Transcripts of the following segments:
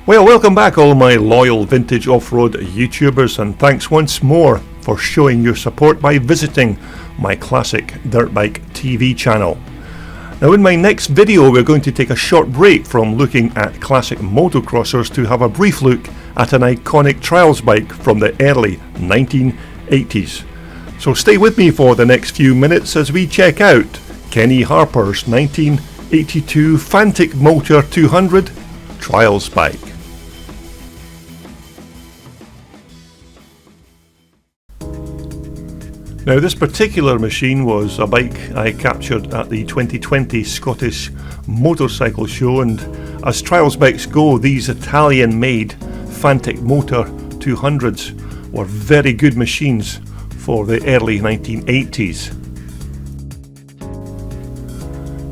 Well, welcome back all my loyal vintage off-road YouTubers, and thanks once more for showing your support by visiting my classic dirt bike TV channel. Now in my next video we're going to take a short break from looking at classic motocrossers to have a brief look at an iconic trials bike from the early 1980s. So stay with me for the next few minutes as we check out Kenny Harpers' 1982 Fantic Motor 200 trials bike. Now this particular machine was a bike I captured at the 2020 Scottish Motorcycle Show, and as trials bikes go, these Italian made Fantic Motor 200s were very good machines for the early 1980s.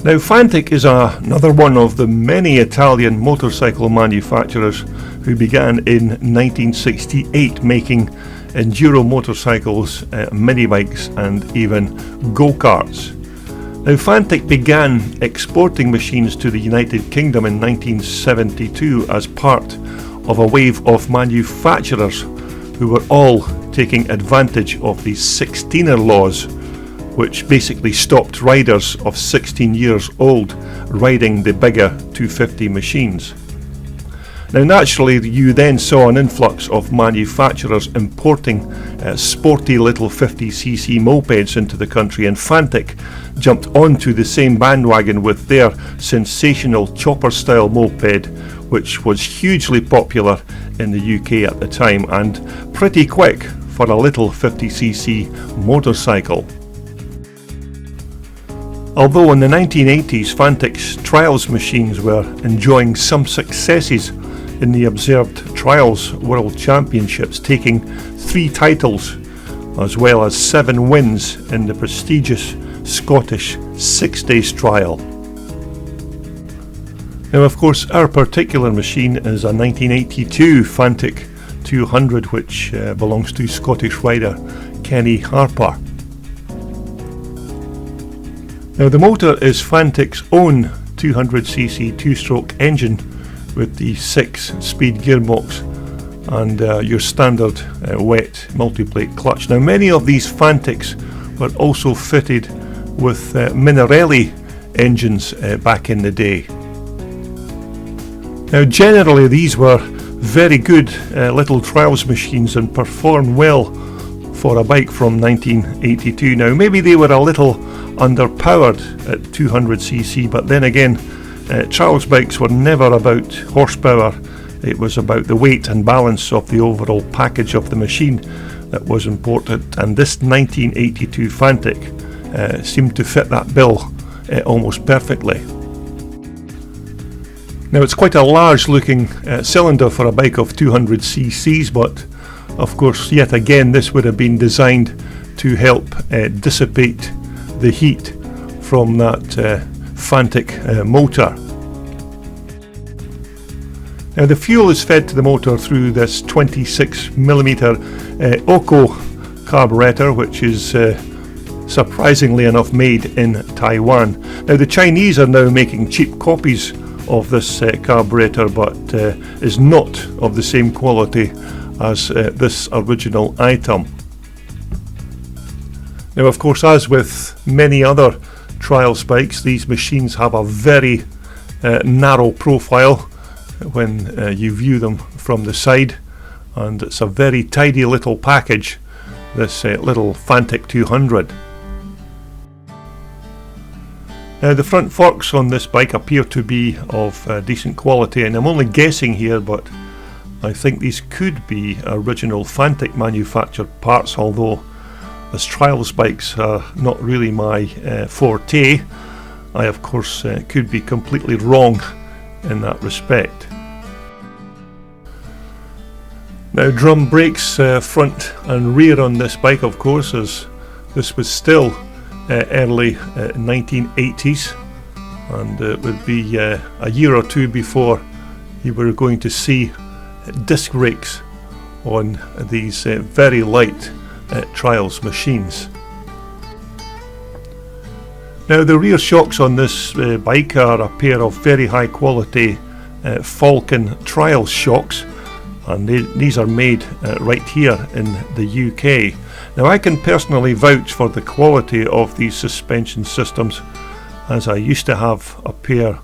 Now Fantic is another one of the many Italian motorcycle manufacturers who began in 1968 making enduro motorcycles, mini bikes and even go-karts. Now Fantic began exporting machines to the United Kingdom in 1972 as part of a wave of manufacturers who were all taking advantage of the 16er laws, which basically stopped riders of 16 years old riding the bigger 250 machines. Now naturally you then saw an influx of manufacturers importing sporty little 50cc mopeds into the country, and Fantic jumped onto the same bandwagon with their sensational chopper style moped, which was hugely popular in the UK at the time and pretty quick for a little 50cc motorcycle. Although in the 1980s Fantic's trials machines were enjoying some successes in the observed Trials World Championships, taking 3 titles as well as 7 wins in the prestigious Scottish 6 Days Trial. Now of course our particular machine is a 1982 Fantic 200 which belongs to Scottish rider Kenny Harper. Now the motor is Fantic's own 200cc 2-stroke engine with the 6-speed gearbox and your standard wet multi-plate clutch. Now many of these Fantics were also fitted with Minarelli engines back in the day. Now generally these were very good little trials machines and performed well for a bike from 1982. Now maybe they were a little underpowered at 200cc, but then again trials bikes were never about horsepower. It was about the weight and balance of the overall package of the machine that was important, and this 1982 Fantic seemed to fit that bill almost perfectly. Now it's quite a large looking cylinder for a bike of 200cc's, but of course yet again this would have been designed to help dissipate the heat from that Fantic motor. Now the fuel is fed to the motor through this 26mm Oco carburetor, which is surprisingly enough made in Taiwan. Now the Chinese are now making cheap copies of this carburetor, but is not of the same quality as this original item. Now of course, as with many other trials bikes, these machines have a very narrow profile when you view them from the side, and it's a very tidy little package, this little Fantic 200. Now the front forks on this bike appear to be of decent quality, and I'm only guessing here, but I think these could be original Fantic manufactured parts, although as trials bikes are not really my forte, I of course could be completely wrong in that respect. Now drum brakes front and rear on this bike, of course, as this was still early 1980s, and it would be a year or two before you were going to see disc brakes on these very light trials machines. Now the rear shocks on this bike are a pair of very high quality Falcon trial shocks, and these are made right here in the UK. Now, I can personally vouch for the quality of these suspension systems, as I used to have a pair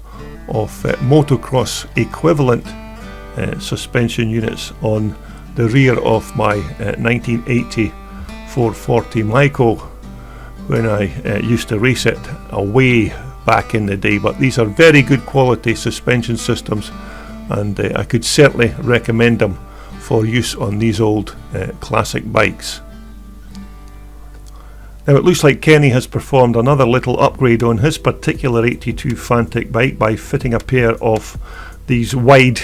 of motocross equivalent suspension units on the rear of my 1980 440 Myco when I used to race it away back in the day. But these are very good quality suspension systems, and I could certainly recommend them for use on these old classic bikes. Now, it looks like Kenny has performed another little upgrade on his particular 82 Fantic bike by fitting a pair of these wide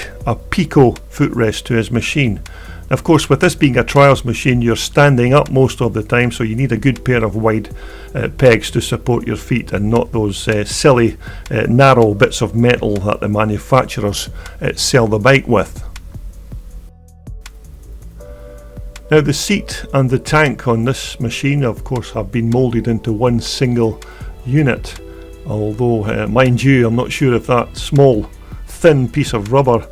Pico footrests to his machine. Of course, with this being a trials machine, you're standing up most of the time, so you need a good pair of wide pegs to support your feet, and not those silly narrow bits of metal that the manufacturers sell the bike with. Now, the seat and the tank on this machine, of course, have been moulded into one single unit, although mind you, I'm not sure if that small thin piece of rubber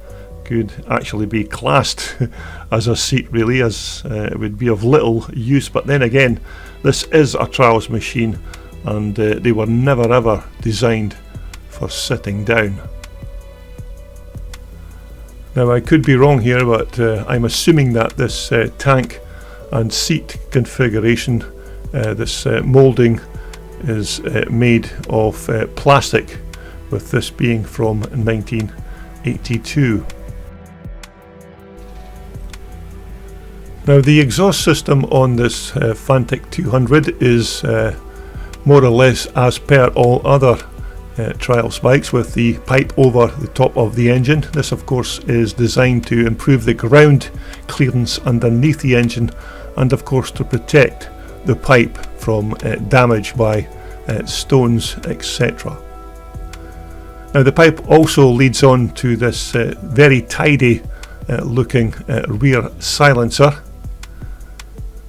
could actually be classed as a seat, really, as it would be of little use. But then again, this is a trials machine, and they were never ever designed for sitting down. Now, I could be wrong here, but I'm assuming that this tank and seat configuration, this moulding, is made of plastic, with this being from 1982. Now, the exhaust system on this Fantic 200 is more or less as per all other trials bikes, with the pipe over the top of the engine. This, of course, is designed to improve the ground clearance underneath the engine, and of course to protect the pipe from damage by stones, etc. Now, the pipe also leads on to this very tidy looking rear silencer.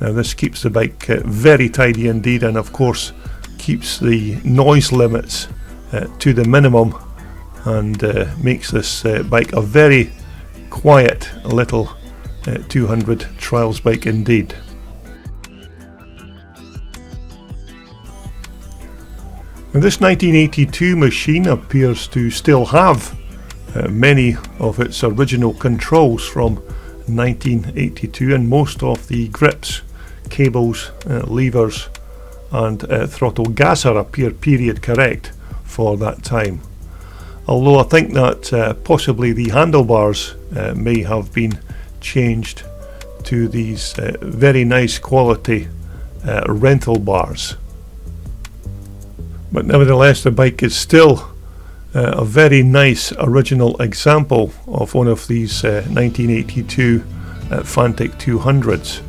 Now, this keeps the bike very tidy indeed, and of course keeps the noise limits to the minimum, and makes this bike a very quiet little 200 trials bike indeed. Now, this 1982 machine appears to still have many of its original controls from 1982, and most of the grips, cables, levers and throttle gasser appear period correct for that time. Although I think that possibly the handlebars may have been changed to these very nice quality rental bars. But nevertheless, the bike is still a very nice original example of one of these 1982 Fantic 200s.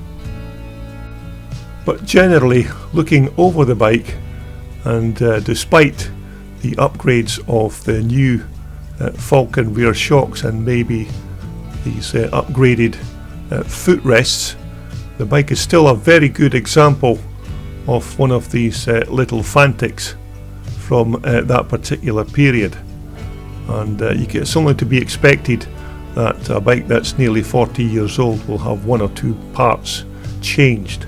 But generally, looking over the bike, and despite the upgrades of the new Falcon rear shocks and maybe these upgraded footrests, the bike is still a very good example of one of these little Fantics from that particular period. And it's only to be expected that a bike that's nearly 40 years old will have one or two parts changed.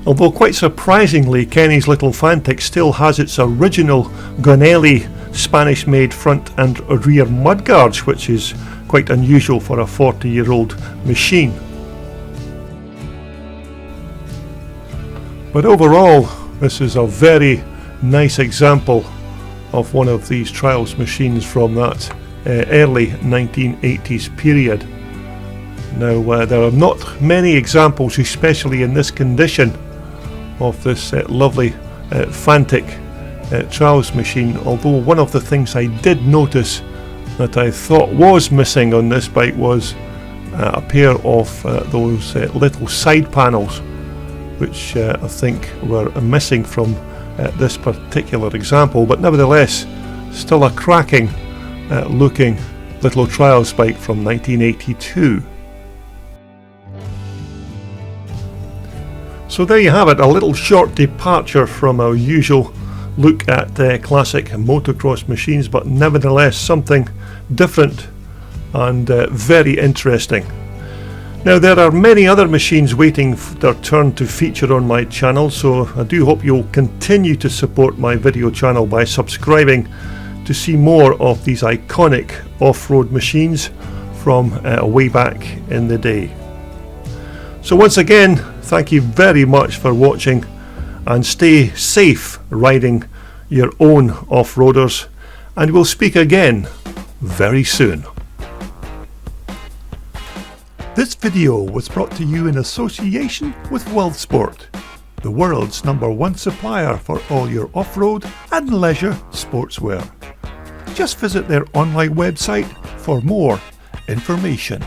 Although quite surprisingly, Kenny's little Fantic still has its original Gonelli Spanish-made front and rear mudguards, which is quite unusual for a 40-year-old machine. But overall, this is a very nice example of one of these trials machines from that early 1980s period. Now, there are not many examples, especially in this condition, of this lovely Fantic trials machine, although one of the things I did notice that I thought was missing on this bike was a pair of those little side panels, which I think were missing from this particular example. But nevertheless, still a cracking looking little trials bike from 1982. So there you have it, a little short departure from our usual look at classic motocross machines, but nevertheless something different and very interesting. Now, there are many other machines waiting for their turn to feature on my channel, so I do hope you'll continue to support my video channel by subscribing to see more of these iconic off-road machines from way back in the day. So once again, thank you very much for watching, and stay safe riding your own off-roaders, and we'll speak again very soon. This video was brought to you in association with WorldSport, the world's #1 supplier for all your off-road and leisure sportswear. Just visit their online website for more information.